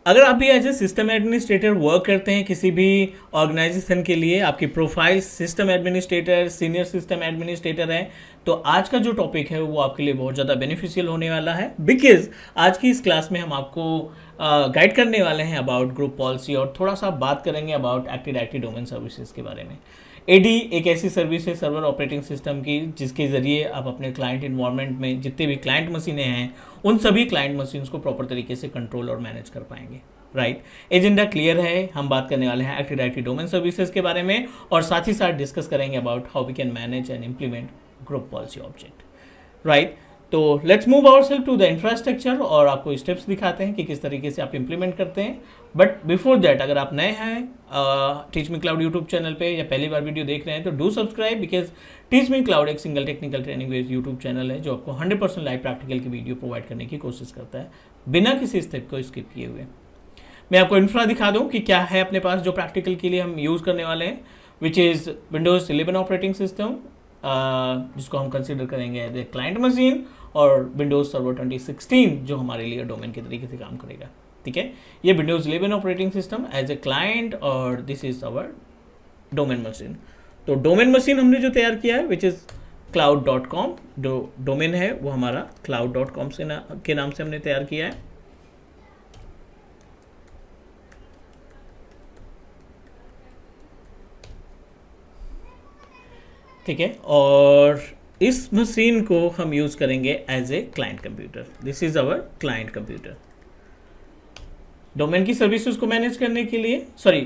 अगर आप भी as a system administrator work करते हैं किसी भी ऑर्गेनाइजेशन के लिए, आपकी profile system administrator, senior system administrator है, तो आज का जो टॉपिक है वो आपके लिए बहुत ज़्यादा बेनिफिशियल होने वाला है। बिकॉज आज की इस क्लास में हम आपको गाइड करने वाले हैं अबाउट ग्रुप पॉलिसी और थोड़ा सा बात करेंगे about active directory domain services के बारे में। एडी एक ऐसी सर्विस है सर्वर ऑपरेटिंग सिस्टम की जिसके ज़रिए आप अपने क्लाइंट इन्वायरमेंट में जितने भी क्लाइंट मशीनें हैं उन सभी क्लाइंट मशीन्स को प्रॉपर तरीके से कंट्रोल और मैनेज कर पाएंगे। राइट, एजेंडा क्लियर है। हम बात करने वाले हैं एक्टिव डायरेक्टरी डोमेन सर्विसेज के बारे में और साथ ही साथ डिस्कस करेंगे about how we can manage and implement group policy object. Right, तो let's move ourselves to the infrastructure और आपको स्टेप्स दिखाते हैं कि किस तरीके से आप इंप्लीमेंट करते हैं। बट बिफोर दैट, अगर आप नए हैं Teach Me Cloud YouTube channel पे या पहली बार वीडियो देख रहे हैं तो do subscribe, because Teach Me Cloud एक single technical training based YouTube channel है जो आपको 100% लाइव प्रैक्टिकल की वीडियो प्रोवाइड करने की कोशिश करता है बिना किसी स्टेप को स्किप किए हुए। मैं आपको इंफ्रा दिखा दूं कि क्या है अपने पास जो प्रैक्टिकल के लिए हम यूज़ करने वाले हैं, which is Windows 11 operating system, जिसको हम कंसिडर करेंगे एज ए क्लाइंट मशीन, और विंडोज़ सर्वर 2016 जो हमारे लिए डोमेन के तरीके से काम करेगा। ठीक है, ये Windows 11 operating system as a client और this is our domain machine. तो डोमेन मशीन हमने जो तैयार किया है विच इज़ cloud.com, जो डोमेन है वो हमारा cloud.com के नाम से हमने तैयार किया है। ठीक है, और इस मशीन को हम यूज़ करेंगे as a client computer. This is our client computer. Domain की सर्विसेज को मैनेज करने के लिए,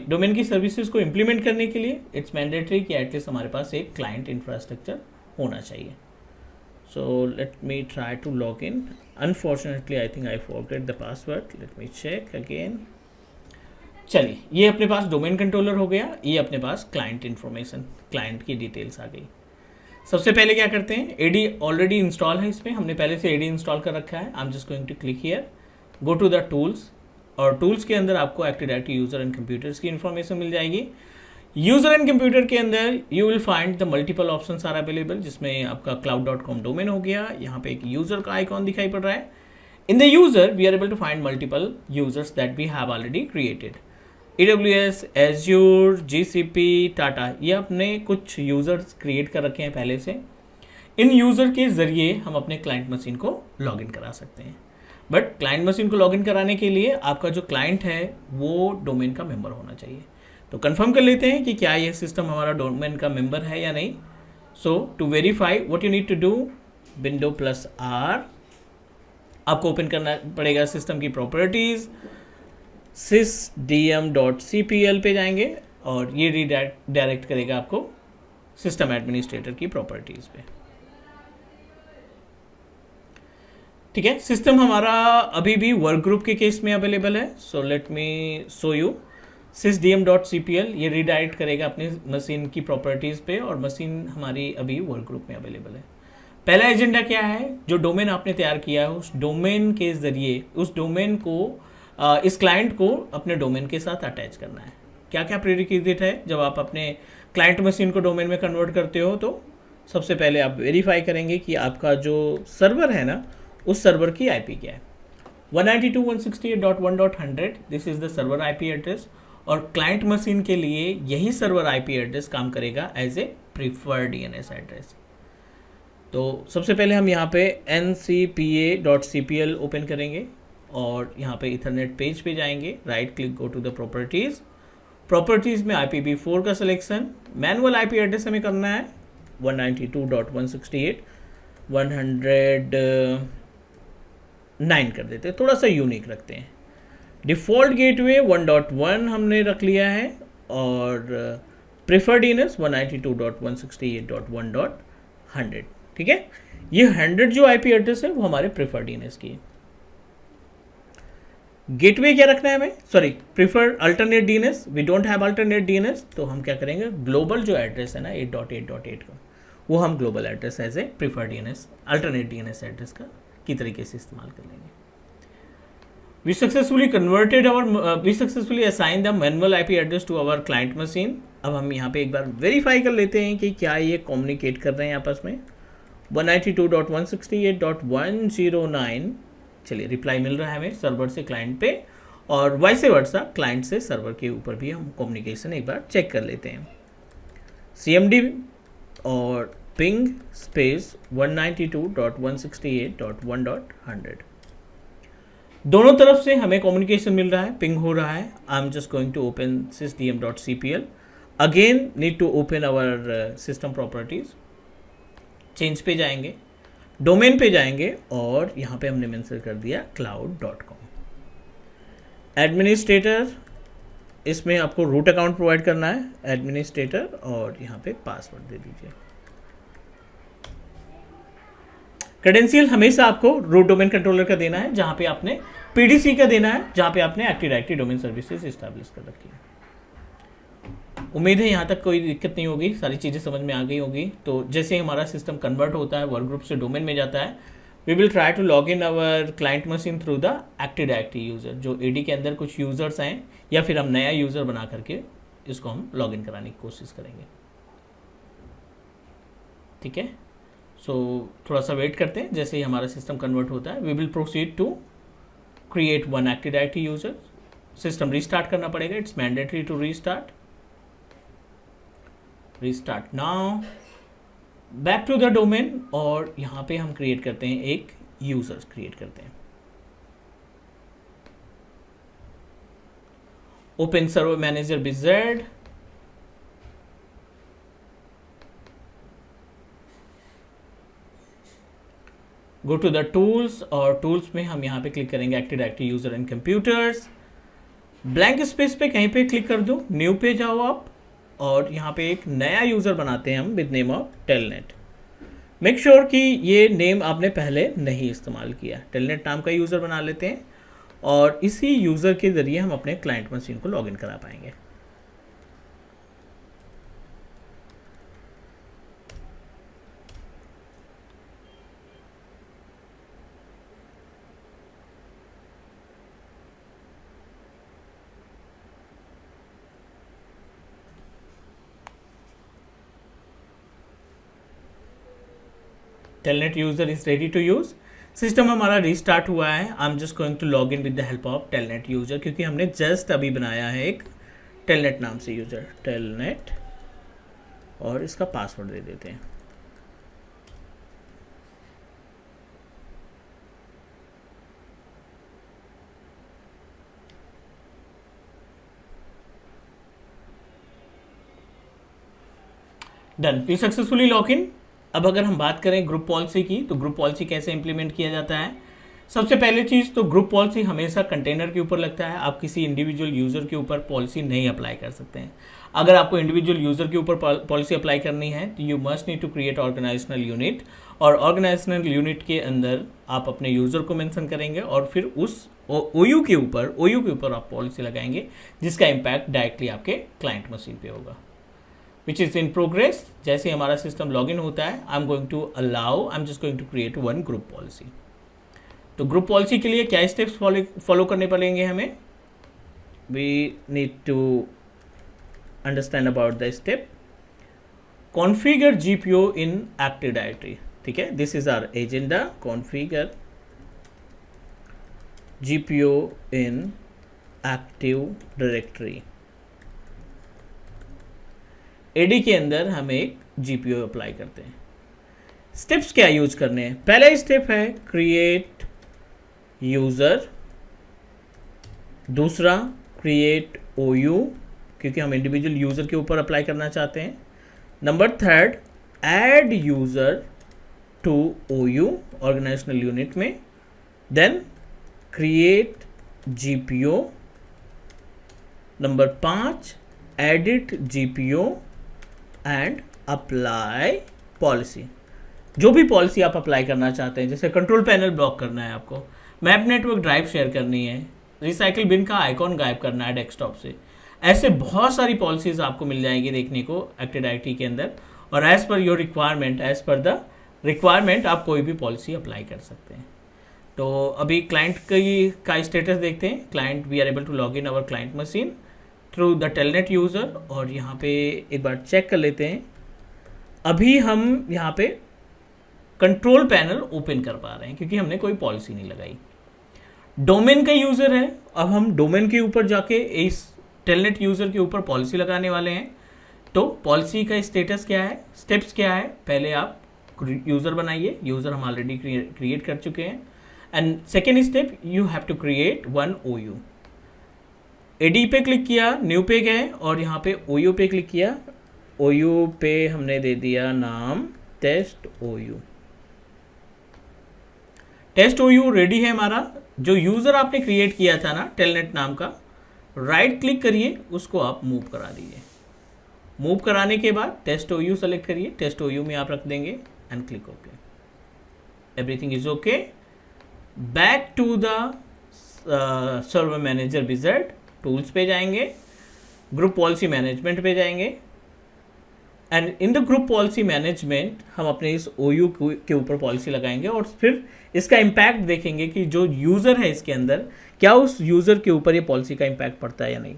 डोमेन की सर्विसेज को इम्प्लीमेंट करने के लिए इट्स मैंडेटरी कि एटलीस्ट हमारे पास एक क्लाइंट इंफ्रास्ट्रक्चर होना चाहिए। So let me try to log in. Unfortunately I think I forget the password, let me check again. चलिए, ये अपने पास डोमेन कंट्रोलर हो गया, ये अपने पास क्लाइंट इन्फॉर्मेशन, क्लाइंट की डिटेल्स आ गई। सबसे पहले क्या करते हैं, एडी ऑलरेडी इंस्टॉल है इसमें, हमने पहले से एडी इंस्टॉल कर रखा है। I am just going to click here, go to the tools, और टूल्स के अंदर आपको active directory user and computers की इन्फॉर्मेशन मिल जाएगी। यूजर एंड कंप्यूटर के अंदर you will find the multiple options are available, जिसमें आपका cloud.com डोमेन हो गया। यहाँ पे एक यूजर का आइकॉन दिखाई पड़ रहा है। In the user we are able to find multiple users that we have already created. AWS, Azure, GCP, Tata, ये अपने कुछ यूज़र्स क्रिएट कर रखे हैं पहले से। इन यूज़र के ज़रिए हम अपने क्लाइंट मशीन को लॉगिन करा सकते हैं। बट क्लाइंट मशीन को लॉगिन कराने के लिए आपका जो क्लाइंट है वो डोमेन का मेंबर होना चाहिए। तो कंफर्म कर लेते हैं कि क्या ये सिस्टम हमारा डोमेन का मेंबर है या नहीं। So to verify what you need to do, Windows+R, आपको ओपन करना पड़ेगा सिस्टम की प्रॉपर्टीज़, sysdm.cpl पे जाएंगे और ये रीडायरेक्ट करेगा आपको सिस्टम एडमिनिस्ट्रेटर की प्रॉपर्टीज़ पे। ठीक है, सिस्टम हमारा अभी भी वर्क ग्रुप के केस में अवेलेबल है। सो let me show you sysdm.cpl, ये रीडायरेक्ट करेगा अपनी मशीन की प्रॉपर्टीज़ पे और मशीन हमारी अभी वर्क ग्रुप में अवेलेबल है। पहला एजेंडा क्या है, जो डोमेन आपने तैयार किया है उस डोमेन के ज़रिए उस डोमेन को इस क्लाइंट को अपने डोमेन के साथ अटैच करना है। क्या क्या प्रीरिक्विजिट है जब आप अपने क्लाइंट मशीन को डोमेन में कन्वर्ट करते हो, तो सबसे पहले आप वेरीफाई करेंगे कि आपका जो सर्वर है ना उस सर्वर की आईपी क्या है। 192.168.1.100 this is the server IP address, और क्लाइंट मशीन के लिए यही सर्वर आईपी एड्रेस काम करेगा as a preferred DNS address. तो सबसे पहले हम यहाँ पे ncpa.cpl ओपन करेंगे और यहाँ पे इथरनेट पेज पे जाएंगे, right click, go to the properties. Properties में IPv4 का सिलेक्शन, मैनुअल आईपी एड्रेस हमें करना है 192.168.109 कर देते हैं, थोड़ा सा यूनिक रखते हैं। डिफ़ॉल्ट गेटवे 1.1 हमने रख लिया है और प्रेफर्ड डीएनएस 192.168.1.100। ठीक है, ये 100 जो आईपी एड्रेस है वो हमारे प्रेफर्ड डीएनएस की है। गेटवे क्या रखना है हमें, prefer alternate DNS, we don't have alternate DNS, तो हम क्या करेंगे, ग्लोबल जो एड्रेस है ना 8.8.8 का, वो हम global address as a prefer DNS alternate DNS address का की तरीके से इस्तेमाल कर लेंगे। We successfully assign the manual IP address to our client machine. अब हम यहाँ पे एक बार वेरीफाई कर लेते हैं कि क्या ये कम्युनिकेट कर रहे हैं आपस में। 192.168.109, चलिए रिप्लाई मिल रहा है हमें सर्वर से क्लाइंट पे, और वाइस वर्सा क्लाइंट से सर्वर के ऊपर भी हम कम्युनिकेशन एक बार चेक कर लेते हैं। CMD और पिंग स्पेस 192.168.1.100 दोनों तरफ से हमें कम्युनिकेशन मिल रहा है, पिंग हो रहा है। I am just going to open sysdm.cpl, again need to open our system properties, change पे जाएंगे, डोमेन पे जाएंगे और यहाँ पे हमने मेंशन कर दिया cloud.com। एडमिनिस्ट्रेटर, इसमें आपको रूट अकाउंट प्रोवाइड करना है, एडमिनिस्ट्रेटर, और यहाँ पे पासवर्ड दे दीजिए। क्रेडेंशियल हमेशा आपको रूट डोमेन कंट्रोलर का देना है, जहाँ पे आपने PDC का देना है, जहाँ पे आपने active directory domain services establish कर रखी है। उम्मीद है यहाँ तक कोई दिक्कत नहीं होगी, सारी चीज़ें समझ में आ गई होगी। तो जैसे हमारा सिस्टम कन्वर्ट होता है, वर्क ग्रुप से डोमेन में जाता है, we will try to log in our client machine through the active directory user. जो AD के अंदर कुछ यूज़र्स हैं या फिर हम नया यूज़र बना करके इसको हम लॉग इन कराने की कोशिश करेंगे। ठीक है, सो थोड़ा सा वेट करते हैं, जैसे ही हमारा सिस्टम कन्वर्ट होता है we will proceed to create one active directory user. System restart करना पड़ेगा, it's mandatory to restart now, back to the domain, और यहाँ पे हम क्रिएट करते हैं एक यूजर्स क्रिएट करते हैं। Open server manager BZ, go to the tools, और टूल्स में हम यहाँ पे क्लिक करेंगे active directory user and computers. Blank space पे कहीं पे क्लिक कर दो, न्यू पे जाओ आप, और यहाँ पे एक नया यूज़र बनाते हैं हम with name of telnet. Make sure कि ये नेम आपने पहले नहीं इस्तेमाल किया। टेलनेट नाम का यूज़र बना लेते हैं और इसी यूज़र के ज़रिए हम अपने क्लाइंट मशीन को लॉगिन करा पाएंगे। Telnet user is ready to use. System हमारा रीस्टार्ट हुआ है। I am just going to log in with the help of telnet user, क्योंकि हमने जस्ट अभी बनाया है एक टेलनेट नाम से यूजर, टेलनेट, और इसका पासवर्ड दे देते हैं। Done, we successfully log in. अब अगर हम बात करें ग्रुप पॉलिसी की, तो ग्रुप पॉलिसी कैसे इंप्लीमेंट किया जाता है। सबसे पहले चीज़ तो ग्रुप पॉलिसी हमेशा कंटेनर के ऊपर लगता है। आप किसी इंडिविजुअल यूज़र के ऊपर पॉलिसी नहीं अप्लाई कर सकते हैं। अगर आपको इंडिविजुअल यूज़र के ऊपर पॉलिसी अप्लाई करनी है तो you must need to create organisational unit, और ऑर्गेनाइजेशनल यूनिट के अंदर आप अपने यूज़र को मेंशन करेंगे और फिर उस OU के ऊपर आप पॉलिसी लगाएंगे, जिसका इम्पैक्ट डायरेक्टली आपके क्लाइंट मशीन पे होगा, विच इज़ इन प्रोग्रेस। जैसे हमारा सिस्टम लॉगिन होता है, I am just going to create one group policy. तो ग्रुप पॉलिसी के लिए क्या स्टेप्स फॉलो करने पड़ेंगे हमें, we need to understand about the step. Configure GPO in active directory, ठीक है, this is our agenda. Configure GPO in active directory. AD के अंदर हम एक GPO अप्लाई करते हैं। स्टेप्स क्या यूज करने हैं, पहला स्टेप है क्रिएट यूज़र, दूसरा क्रिएट OU, क्योंकि हम इंडिविजुअल यूज़र के ऊपर अप्लाई करना चाहते हैं। Number third, add user to OU organizational unit में, then create GPO। Number 5, edit GPO and apply policy. जो भी पॉलिसी आप अप्लाई करना चाहते हैं, जैसे कंट्रोल पैनल ब्लॉक करना है आपको, मैप नेटवर्क ड्राइव शेयर करनी है, रिसाइकिल बिन का आइकॉन गायब करना है डेस्कटॉप से, ऐसे बहुत सारी पॉलिसीज आपको मिल जाएंगी देखने को एक्टिव डायरेक्टरी के अंदर। और as per your requirement, as per the requirement आप कोई भी पॉलिसी अप्लाई कर सकते हैं। तो अभी क्लाइंट का स्टेटस देखते हैं। Client, we are able to log in our client machine through the telnet user, और यहाँ पे एक बार चेक कर लेते हैं। अभी हम यहाँ पे कंट्रोल पैनल ओपन कर पा रहे हैं क्योंकि हमने कोई पॉलिसी नहीं लगाई। डोमेन का यूज़र है, अब हम डोमेन के ऊपर जाके इस टेलनेट यूज़र के ऊपर पॉलिसी लगाने वाले हैं। तो पॉलिसी का स्टेटस क्या है, स्टेप्स क्या है, पहले आप यूज़र बनाइए, यूज़र हम ऑलरेडी क्रिएट कर चुके हैं। And second step, you have to create one OU। AD पे क्लिक किया, न्यू पे गए और यहाँ पे OU पे क्लिक किया। OU पे हमने दे दिया नाम test OU। Test OU ready है हमारा। जो यूज़र आपने क्रिएट किया था ना टेलनेट नाम का, राइट क्लिक करिए, उसको आप मूव करा दीजिए। मूव कराने के बाद टेस्ट OU सेलेक्ट करिए, टेस्ट OU में आप रख देंगे and click okay. Everything is okay. Back to the server manager wizard, tools पे जाएंगे, ग्रुप पॉलिसी मैनेजमेंट पे जाएंगे and in the group policy management हम अपने इस OU के ऊपर पॉलिसी लगाएंगे और फिर इसका इम्पैक्ट देखेंगे कि जो यूज़र है इसके अंदर, क्या उस यूज़र के ऊपर ये पॉलिसी का इम्पैक्ट पड़ता है या नहीं।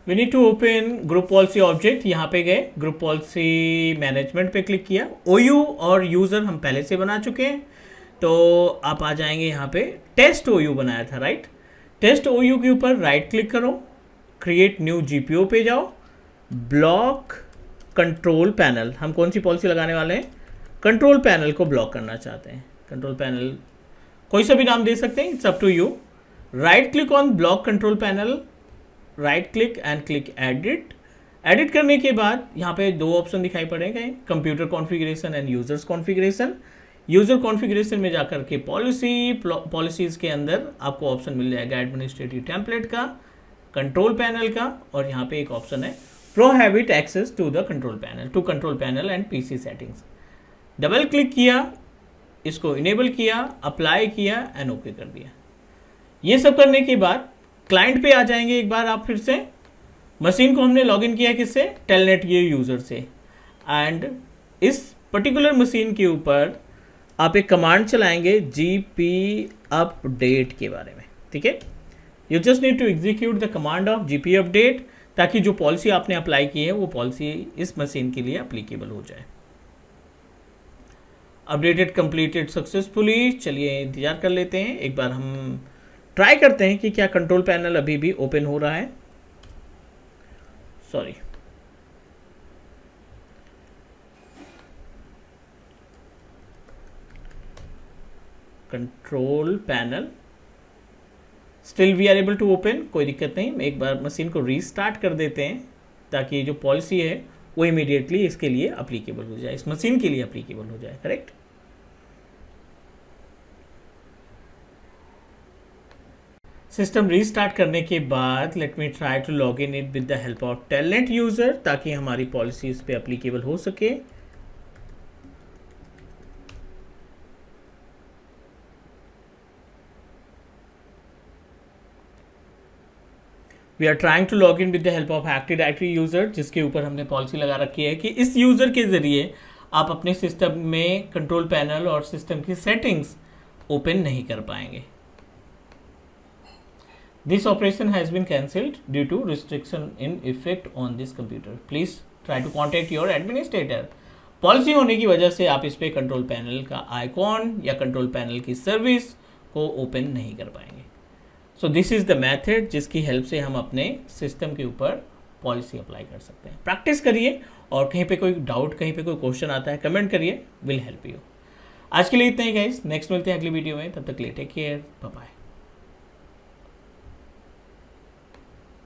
We need to open group policy object. यहाँ पे गए, ग्रुप पॉलिसी मैनेजमेंट पे क्लिक किया। OU और यूज़र हम पहले से बना चुके हैं, तो आप आ जाएंगे यहाँ पे, टेस्ट OU बनाया था राइट। टेस्ट OU के ऊपर राइट क्लिक करो, क्रिएट न्यू GPO पे जाओ, ब्लॉक कंट्रोल पैनल। हम कौन सी पॉलिसी लगाने वाले हैं, कंट्रोल पैनल को ब्लॉक करना चाहते हैं। कंट्रोल पैनल कोई सा भी नाम दे सकते हैं, it's up to you. Right click on block control panel, right click and click edit. Edit करने के बाद यहाँ पे दो ऑप्शन दिखाई पड़ेंगे, computer configuration and users configuration. User configuration में जाकर के पॉलिसीज़ के अंदर आपको ऑप्शन मिल जाएगा एडमिनिस्ट्रेटिव टेम्पलेट का, कंट्रोल पैनल का, और यहाँ पे एक ऑप्शन है prohibit access to the control panel and PC settings. Double click किया, इसको इनेबल किया, अप्लाई किया एंड ओके कर दिया। ये सब करने के बाद क्लाइंट पे आ जाएंगे एक बार आप फिर से। मशीन को हमने लॉगिन किया किससे, टेलनेट ये यूज़र से, एंड इस पर्टिकुलर मशीन के ऊपर आप एक कमांड चलाएंगे GP अपडेट के बारे में, ठीक है। You just need to execute the command of GP update, ताकि जो पॉलिसी आपने अप्लाई की है वो पॉलिसी इस मशीन के लिए अप्लीकेबल हो जाए। Updated completed successfully. चलिए इंतजार कर लेते हैं, एक बार हम ट्राई करते हैं कि क्या कंट्रोल पैनल अभी भी ओपन हो रहा है। Sorry, control panel still we are able to open, कोई दिक्कत नहीं। एक बार मशीन को रीस्टार्ट कर देते हैं ताकि जो पॉलिसी है वो इमीडिएटली इसके लिए अप्लीकेबल हो जाए, इस मशीन के लिए अप्लीकेबल हो जाए, करेक्ट। सिस्टम रीस्टार्ट करने के बाद let me try to log in it with the help of telnet user, ताकि हमारी पॉलिसी इस पे अप्लीकेबल हो सके। We are trying to log in with the help of active directory user, जिसके ऊपर हमने पॉलिसी लगा रखी है कि इस यूज़र के ज़रिए आप अपने सिस्टम में कंट्रोल पैनल और सिस्टम की सेटिंग्स ओपन नहीं कर पाएंगे। This operation has been cancelled due to restriction in effect on this computer. Please try to contact your administrator. Policy होने की वजह से आप इस पे कंट्रोल पैनल का आइकॉन या कंट्रोल पैनल की सर्विस को ओपन नहीं कर पाएंगे। So this is the method जिसकी हेल्प से हम अपने सिस्टम के ऊपर पॉलिसी अप्लाई कर सकते हैं। प्रैक्टिस करिए और कहीं पे कोई डाउट, कहीं पे कोई क्वेश्चन आता है कमेंट करिए, विल हेल्प यू। आज के लिए इतना ही गाइस, नेक्स्ट मिलते हैं अगली वीडियो में, तब तक के लिए टेक केयर, बाय बाय।